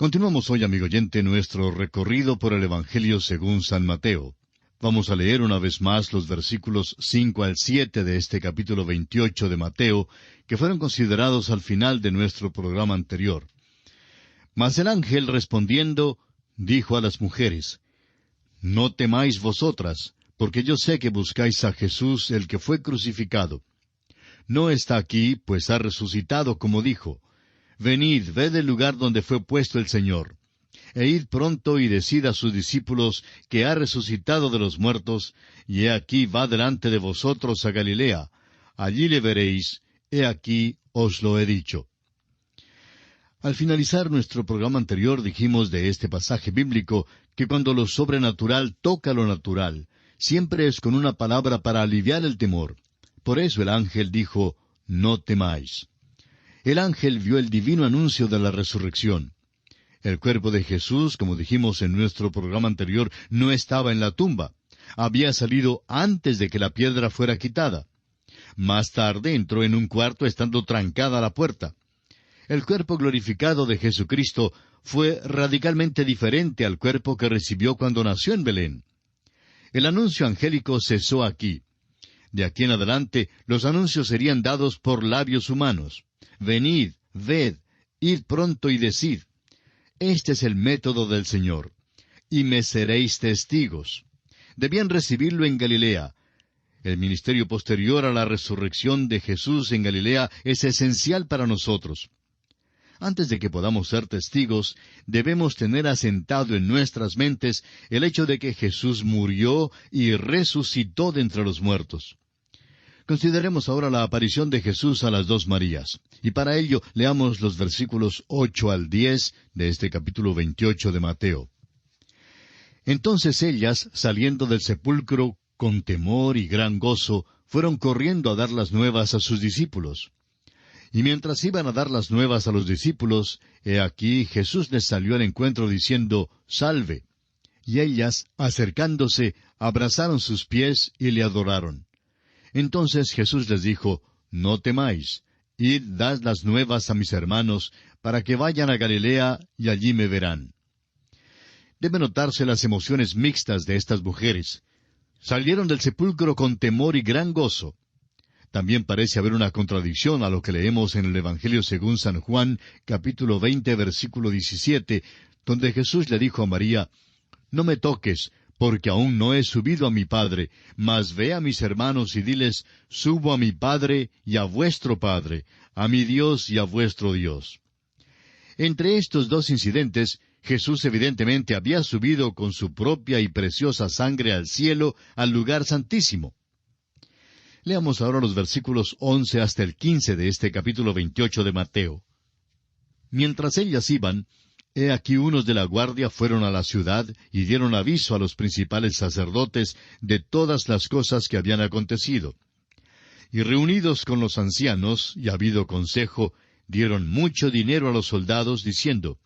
Continuamos hoy, amigo oyente, nuestro recorrido por el Evangelio según San Mateo. Vamos a leer una vez más los versículos 5 al 7 de este capítulo 28 de Mateo, que fueron considerados al final de nuestro programa anterior. Mas el ángel respondiendo, dijo a las mujeres, «No temáis vosotras, porque yo sé que buscáis a Jesús, el que fue crucificado. No está aquí, pues ha resucitado como dijo. Venid, ved el lugar donde fue puesto el Señor. E id pronto y decid a sus discípulos que ha resucitado de los muertos, y he aquí va delante de vosotros a Galilea. Allí le veréis, he aquí os lo he dicho». Al finalizar nuestro programa anterior dijimos de este pasaje bíblico que cuando lo sobrenatural toca lo natural, siempre es con una palabra para aliviar el temor. Por eso el ángel dijo, «No temáis». El ángel vio el divino anuncio de la resurrección. El cuerpo de Jesús, como dijimos en nuestro programa anterior, no estaba en la tumba. Había salido antes de que la piedra fuera quitada. Más tarde entró en un cuarto estando trancada la puerta. El cuerpo glorificado de Jesucristo fue radicalmente diferente al cuerpo que recibió cuando nació en Belén. El anuncio angélico cesó aquí. De aquí en adelante, los anuncios serían dados por labios humanos. Venid, ved, id pronto y decid. Este es el método del Señor. Y me seréis testigos. Debían recibirlo en Galilea. El ministerio posterior a la resurrección de Jesús en Galilea es esencial para nosotros. Antes de que podamos ser testigos, debemos tener asentado en nuestras mentes el hecho de que Jesús murió y resucitó de entre los muertos. Consideremos ahora la aparición de Jesús a las dos Marías, y para ello leamos los versículos 8 al 10 de este capítulo 28 de Mateo. Entonces ellas, saliendo del sepulcro, con temor y gran gozo, fueron corriendo a dar las nuevas a sus discípulos. Y mientras iban a dar las nuevas a los discípulos, he aquí Jesús les salió al encuentro diciendo, «Salve». Y ellas, acercándose, abrazaron sus pies y le adoraron. Entonces Jesús les dijo, «No temáis, id, dad las nuevas a mis hermanos, para que vayan a Galilea, y allí me verán». Debe notarse las emociones mixtas de estas mujeres. Salieron del sepulcro con temor y gran gozo. También parece haber una contradicción a lo que leemos en el Evangelio según San Juan, capítulo 20, versículo 17, donde Jesús le dijo a María, «No me toques, porque aún no he subido a mi Padre, mas ve a mis hermanos y diles, subo a mi Padre y a vuestro Padre, a mi Dios y a vuestro Dios». Entre estos dos incidentes, Jesús evidentemente había subido con su propia y preciosa sangre al cielo, al lugar santísimo. Leamos ahora los versículos 11 hasta el 15 de este capítulo 28 de Mateo. Mientras ellas iban, he aquí unos de la guardia fueron a la ciudad y dieron aviso a los principales sacerdotes de todas las cosas que habían acontecido. Y reunidos con los ancianos, y habido consejo, dieron mucho dinero a los soldados, diciendo,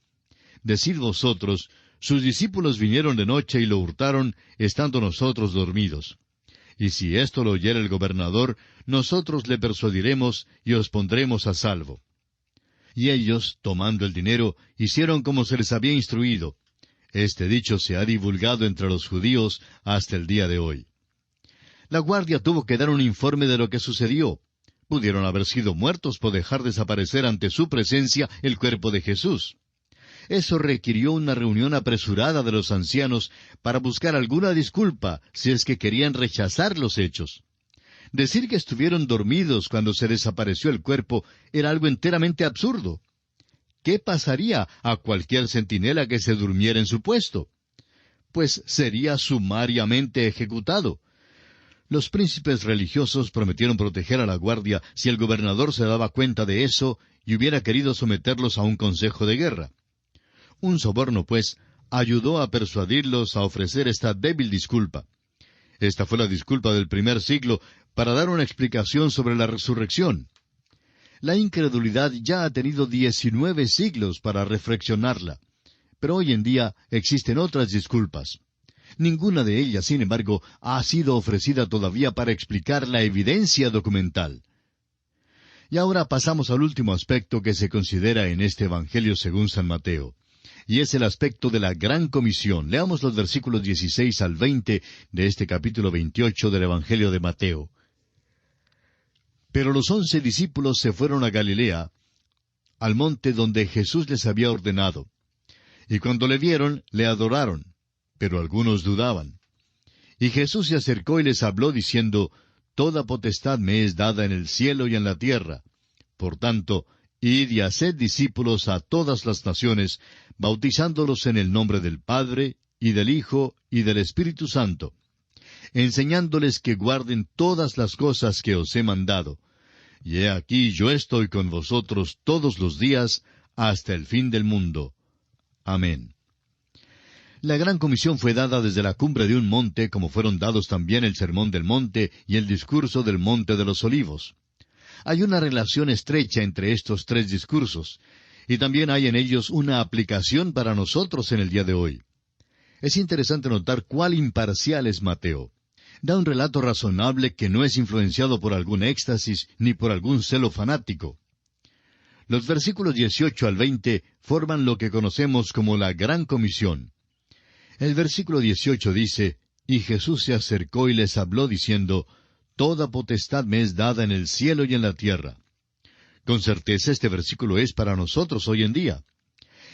«Decid vosotros, sus discípulos vinieron de noche y lo hurtaron, estando nosotros dormidos. Y si esto lo oyere el gobernador, nosotros le persuadiremos y os pondremos a salvo». Y ellos, tomando el dinero, hicieron como se les había instruido. Este dicho se ha divulgado entre los judíos hasta el día de hoy. La guardia tuvo que dar un informe de lo que sucedió. Pudieron haber sido muertos por dejar desaparecer ante su presencia el cuerpo de Jesús. Eso requirió una reunión apresurada de los ancianos para buscar alguna disculpa si es que querían rechazar los hechos. Decir que estuvieron dormidos cuando se desapareció el cuerpo era algo enteramente absurdo. ¿Qué pasaría a cualquier centinela que se durmiera en su puesto? Pues sería sumariamente ejecutado. Los príncipes religiosos prometieron proteger a la guardia si el gobernador se daba cuenta de eso y hubiera querido someterlos a un consejo de guerra. Un soborno, pues, ayudó a persuadirlos a ofrecer esta débil disculpa. Esta fue la disculpa del primer siglo para dar una explicación sobre la resurrección. La incredulidad ya ha tenido 19 siglos para reflexionarla. Pero hoy en día existen otras disculpas. Ninguna de ellas, sin embargo, ha sido ofrecida todavía para explicar la evidencia documental. Y ahora pasamos al último aspecto que se considera en este Evangelio según San Mateo. y es el aspecto de la gran comisión. Leamos los versículos 16 al 20 de este capítulo 28 del Evangelio de Mateo. Pero los 11 discípulos se fueron a Galilea, al monte donde Jesús les había ordenado. Y cuando le vieron, le adoraron, pero algunos dudaban. Y Jesús se acercó y les habló diciendo, Toda potestad me es dada en el cielo y en la tierra. Por tanto, id y haced discípulos a todas las naciones, bautizándolos en el nombre del Padre, y del Hijo, y del Espíritu Santo, enseñándoles que guarden todas las cosas que os he mandado. Y he aquí yo estoy con vosotros todos los días, hasta el fin del mundo. Amén. La gran comisión fue dada desde la cumbre de un monte, como fueron dados también el Sermón del Monte y el discurso del Monte de los Olivos. Hay una relación estrecha entre estos tres discursos, y también hay en ellos una aplicación para nosotros en el día de hoy. Es interesante notar cuál imparcial es Mateo. Da un relato razonable que no es influenciado por algún éxtasis ni por algún celo fanático. Los versículos 18 al 20 forman lo que conocemos como la Gran Comisión. El versículo 18 dice, Y Jesús se acercó y les habló diciendo, Toda potestad me es dada en el cielo y en la tierra. Con certeza este versículo es para nosotros hoy en día.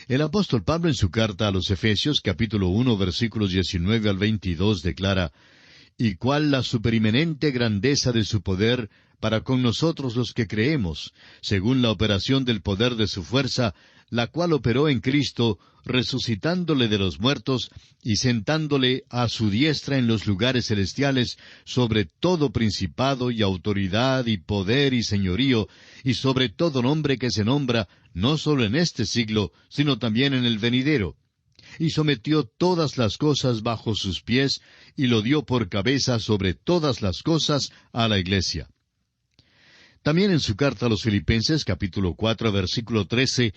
El apóstol Pablo en su carta a los Efesios, capítulo 1, versículos 19 al 22, declara, Y cuál la superiminente grandeza de su poder para con nosotros los que creemos, según la operación del poder de su fuerza, la cual operó en Cristo, resucitándole de los muertos y sentándole a su diestra en los lugares celestiales, sobre todo principado y autoridad y poder y señorío, y sobre todo nombre que se nombra, no solo en este siglo, sino también en el venidero. Y sometió todas las cosas bajo sus pies, y lo dio por cabeza sobre todas las cosas a la Iglesia. También en su carta a los Filipenses, capítulo 4, versículo 13,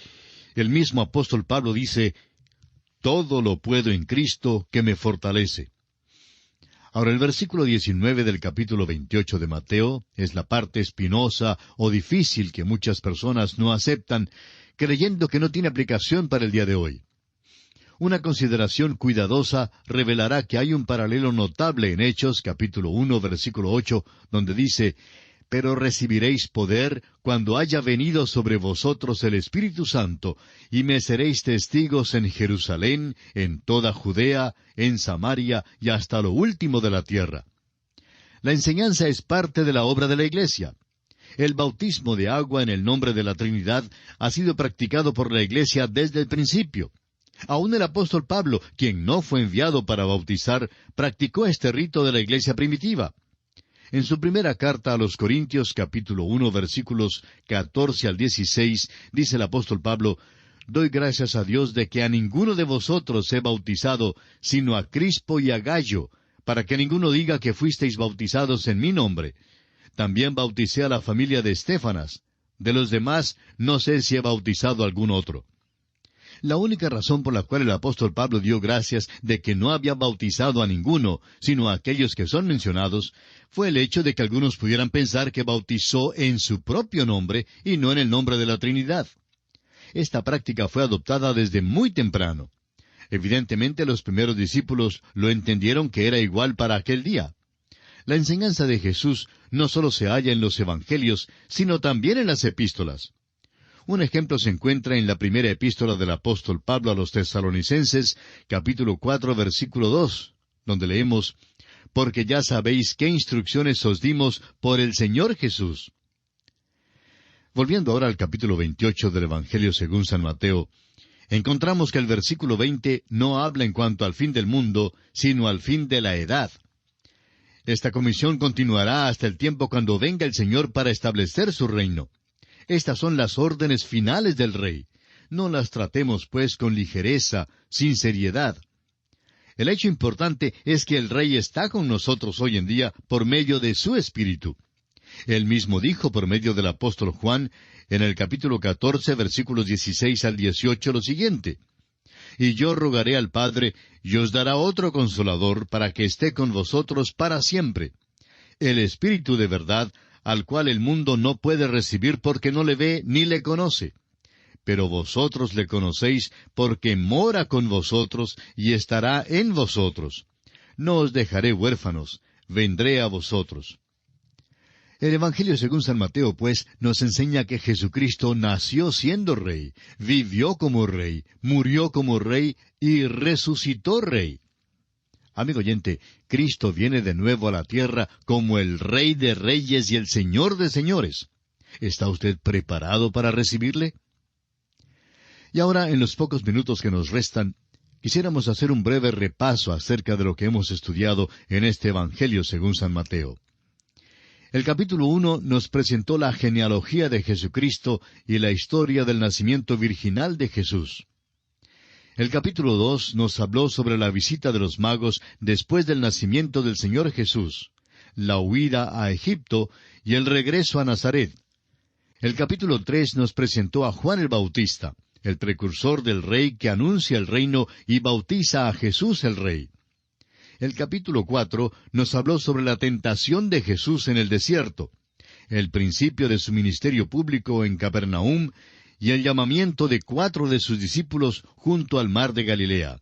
el mismo apóstol Pablo dice, Todo lo puedo en Cristo que me fortalece. Ahora el versículo 19 del capítulo 28 de Mateo es la parte espinosa o difícil que muchas personas no aceptan, creyendo que no tiene aplicación para el día de hoy. Una consideración cuidadosa revelará que hay un paralelo notable en Hechos, capítulo 1, versículo 8, donde dice, Pero recibiréis poder cuando haya venido sobre vosotros el Espíritu Santo, y me seréis testigos en Jerusalén, en toda Judea, en Samaria y hasta lo último de la tierra. La enseñanza es parte de la obra de la Iglesia. El bautismo de agua en el nombre de la Trinidad ha sido practicado por la Iglesia desde el principio. Aún el apóstol Pablo, quien no fue enviado para bautizar, practicó este rito de la Iglesia primitiva. En su primera carta a los Corintios, capítulo 1, versículos 14 al 16, dice el apóstol Pablo, Doy gracias a Dios de que a ninguno de vosotros he bautizado, sino a Crispo y a Gallo, para que ninguno diga que fuisteis bautizados en mi nombre. También bauticé a la familia de Estéfanas. De los demás, no sé si he bautizado a algún otro. La única razón por la cual el apóstol Pablo dio gracias de que no había bautizado a ninguno, sino a aquellos que son mencionados, fue el hecho de que algunos pudieran pensar que bautizó en su propio nombre y no en el nombre de la Trinidad. Esta práctica fue adoptada desde muy temprano. Evidentemente los primeros discípulos lo entendieron que era igual para aquel día. La enseñanza de Jesús no solo se halla en los Evangelios, sino también en las epístolas. Un ejemplo se encuentra en la primera epístola del apóstol Pablo a los Tesalonicenses, capítulo 4, versículo 2, donde leemos, Porque ya sabéis qué instrucciones os dimos por el Señor Jesús. Volviendo ahora al capítulo 28 del Evangelio según San Mateo, encontramos que el versículo 20 no habla en cuanto al fin del mundo, sino al fin de la edad. Esta comisión continuará hasta el tiempo cuando venga el Señor para establecer su reino. Estas son las órdenes finales del Rey. No las tratemos, pues, con ligereza, sin seriedad. El hecho importante es que el Rey está con nosotros hoy en día por medio de su Espíritu. Él mismo dijo por medio del apóstol Juan, en el capítulo 14, versículos 16 al 18, lo siguiente. Y yo rogaré al Padre, y os dará otro Consolador, para que esté con vosotros para siempre. El Espíritu de verdad, al cual el mundo no puede recibir porque no le ve ni le conoce. pero vosotros le conocéis porque mora con vosotros y estará en vosotros. No os dejaré huérfanos, vendré a vosotros. El Evangelio según San Mateo, pues, nos enseña que Jesucristo nació siendo rey, vivió como rey, murió como rey y resucitó rey. Amigo oyente, Cristo viene de nuevo a la tierra como el Rey de Reyes y el Señor de Señores. ¿Está usted preparado para recibirle? Y ahora, en los pocos minutos que nos restan, quisiéramos hacer un breve repaso acerca de lo que hemos estudiado en este Evangelio según San Mateo. El capítulo 1 nos presentó la genealogía de Jesucristo y la historia del nacimiento virginal de Jesús. El capítulo 2 nos habló sobre la visita de los magos después del nacimiento del Señor Jesús, la huida a Egipto y el regreso a Nazaret. El capítulo 3 nos presentó a Juan el Bautista, el precursor del Rey que anuncia el reino y bautiza a Jesús el Rey. El capítulo 4 nos habló sobre la tentación de Jesús en el desierto, el principio de su ministerio público en Capernaum y el llamamiento de 4 de sus discípulos junto al mar de Galilea.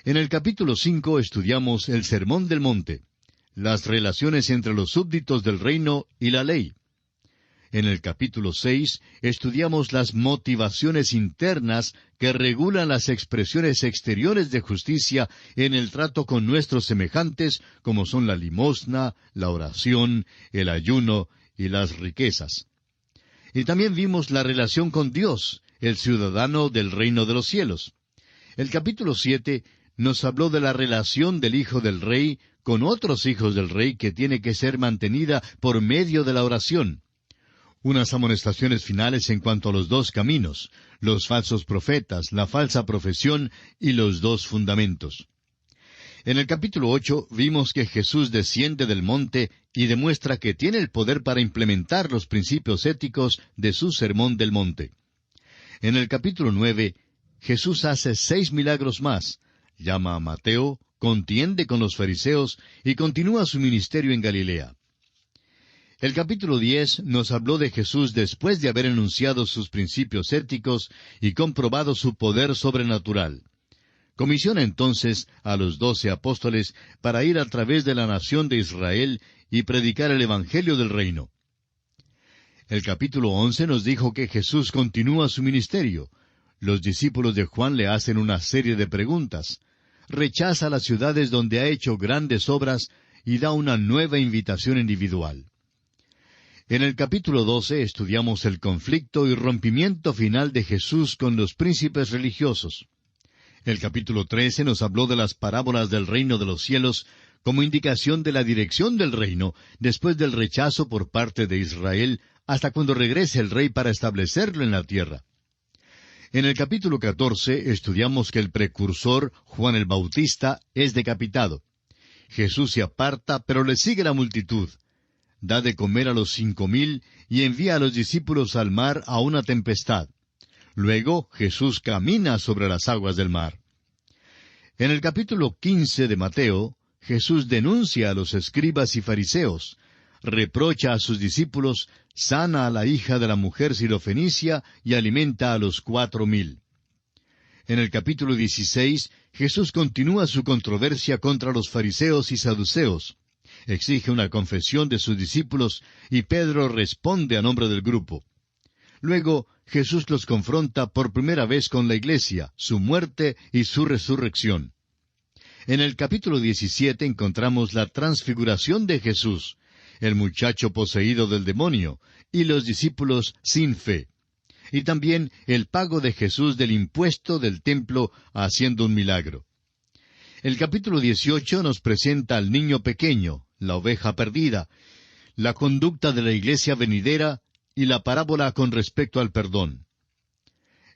En el capítulo 5 estudiamos el Sermón del Monte, las relaciones entre los súbditos del reino y la ley. En el capítulo 6 estudiamos las motivaciones internas que regulan las expresiones exteriores de justicia en el trato con nuestros semejantes, como son la limosna, la oración, el ayuno y las riquezas. Y también vimos la relación con Dios, el ciudadano del reino de los cielos. El capítulo 7 nos habló de la relación del Hijo del Rey con otros hijos del Rey que tiene que ser mantenida por medio de la oración. Unas amonestaciones finales en cuanto a los 2 caminos, los falsos profetas, la falsa profesión y los 2 fundamentos. En el capítulo 8 vimos que Jesús desciende del monte y demuestra que tiene el poder para implementar los principios éticos de su Sermón del Monte. En el capítulo 9, Jesús hace 6 milagros más, llama a Mateo, contiende con los fariseos y continúa su ministerio en Galilea. El capítulo 10 nos habló de Jesús después de haber enunciado sus principios éticos y comprobado su poder sobrenatural. Comisiona entonces a los 12 apóstoles para ir a través de la nación de Israel y predicar el Evangelio del Reino. El capítulo 11 nos dijo que Jesús continúa su ministerio. Los discípulos de Juan le hacen una serie de preguntas. Rechaza las ciudades donde ha hecho grandes obras y da una nueva invitación individual. En el capítulo 12 estudiamos el conflicto y rompimiento final de Jesús con los príncipes religiosos. El capítulo 13 nos habló de las parábolas del reino de los cielos como indicación de la dirección del reino después del rechazo por parte de Israel hasta cuando regrese el rey para establecerlo en la tierra. En el capítulo 14 estudiamos que el precursor, Juan el Bautista, es decapitado. Jesús se aparta, pero le sigue la multitud. Da de comer a los 5,000 y envía a los discípulos al mar a una tempestad. Luego Jesús camina sobre las aguas del mar. En el capítulo 15 de Mateo, Jesús denuncia a los escribas y fariseos, reprocha a sus discípulos, sana a la hija de la mujer sirofenicia y alimenta a los 4,000. En el capítulo 16, Jesús continúa su controversia contra los fariseos y saduceos. Exige una confesión de sus discípulos y Pedro responde a nombre del grupo. Luego, Jesús los confronta por primera vez con la iglesia, su muerte y su resurrección. En el capítulo 17 encontramos la transfiguración de Jesús, el muchacho poseído del demonio, y los discípulos sin fe. Y también el pago de Jesús del impuesto del templo haciendo un milagro. El capítulo 18 nos presenta al niño pequeño, la oveja perdida, la conducta de la iglesia venidera y la parábola con respecto al perdón.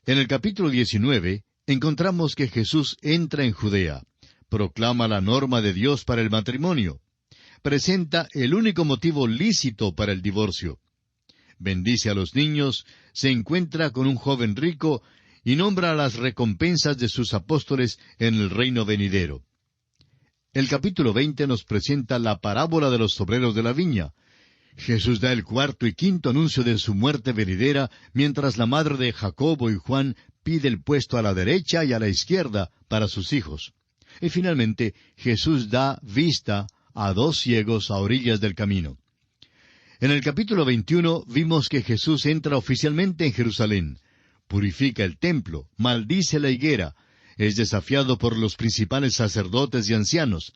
En el capítulo 19 encontramos que Jesús entra en Judea, proclama la norma de Dios para el matrimonio, presenta el único motivo lícito para el divorcio, bendice a los niños, se encuentra con un joven rico y nombra las recompensas de sus apóstoles en el reino venidero. El capítulo 20 nos presenta la parábola de los obreros de la viña. Jesús da el cuarto y quinto anuncio de su muerte venidera, mientras la madre de Jacobo y Juan pide el puesto a la derecha y a la izquierda para sus hijos. Y finalmente Jesús da vista a 2 ciegos a orillas del camino. En el capítulo 21 vimos que Jesús entra oficialmente en Jerusalén, purifica el templo, maldice la higuera, es desafiado por los principales sacerdotes y ancianos,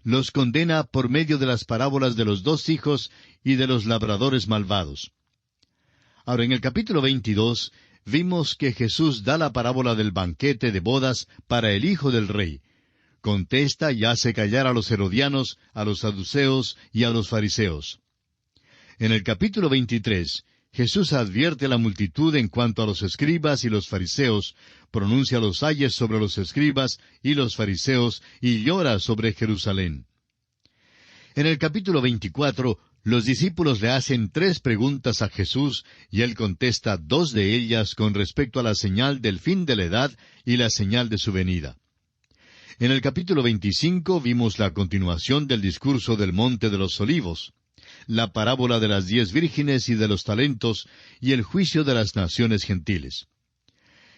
los condena por medio de las parábolas de los 2 hijos y de los labradores malvados. Ahora, en el capítulo 22, vimos que Jesús da la parábola del banquete de bodas para el hijo del rey. Contesta y hace callar a los herodianos, a los saduceos y a los fariseos. En el capítulo 23, Jesús advierte a la multitud en cuanto a los escribas y los fariseos, pronuncia los ayes sobre los escribas y los fariseos y llora sobre Jerusalén. En el capítulo 24, los discípulos le hacen 3 preguntas a Jesús y él contesta 2 de ellas con respecto a la señal del fin de la edad y la señal de su venida. En el capítulo 25 vimos la continuación del discurso del Monte de los Olivos, la parábola de las 10 vírgenes y de los talentos, y el juicio de las naciones gentiles.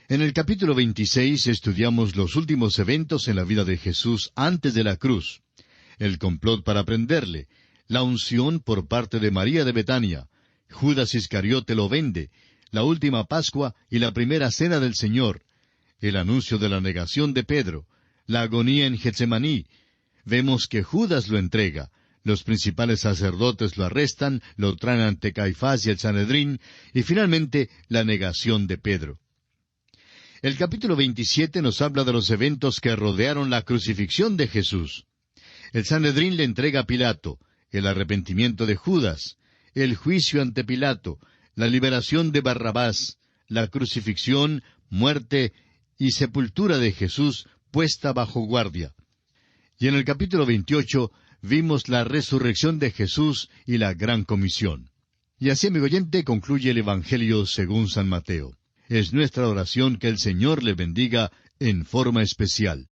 En el capítulo 26 estudiamos los últimos eventos en la vida de Jesús antes de la cruz, el complot para prenderle, la unción por parte de María de Betania, Judas Iscariote lo vende, la última Pascua y la primera cena del Señor, el anuncio de la negación de Pedro, la agonía en Getsemaní. Vemos que Judas lo entrega, los principales sacerdotes lo arrestan, lo traen ante Caifás y el Sanedrín, y finalmente la negación de Pedro. El capítulo 27 nos habla de los eventos que rodearon la crucifixión de Jesús. El Sanedrín le entrega a Pilato, el arrepentimiento de Judas, el juicio ante Pilato, la liberación de Barrabás, la crucifixión, muerte y sepultura de Jesús puesta bajo guardia. Y en el capítulo 28 vimos la resurrección de Jesús y la gran comisión. Y así, amigo oyente, concluye el Evangelio según San Mateo. Es nuestra oración que el Señor le bendiga en forma especial.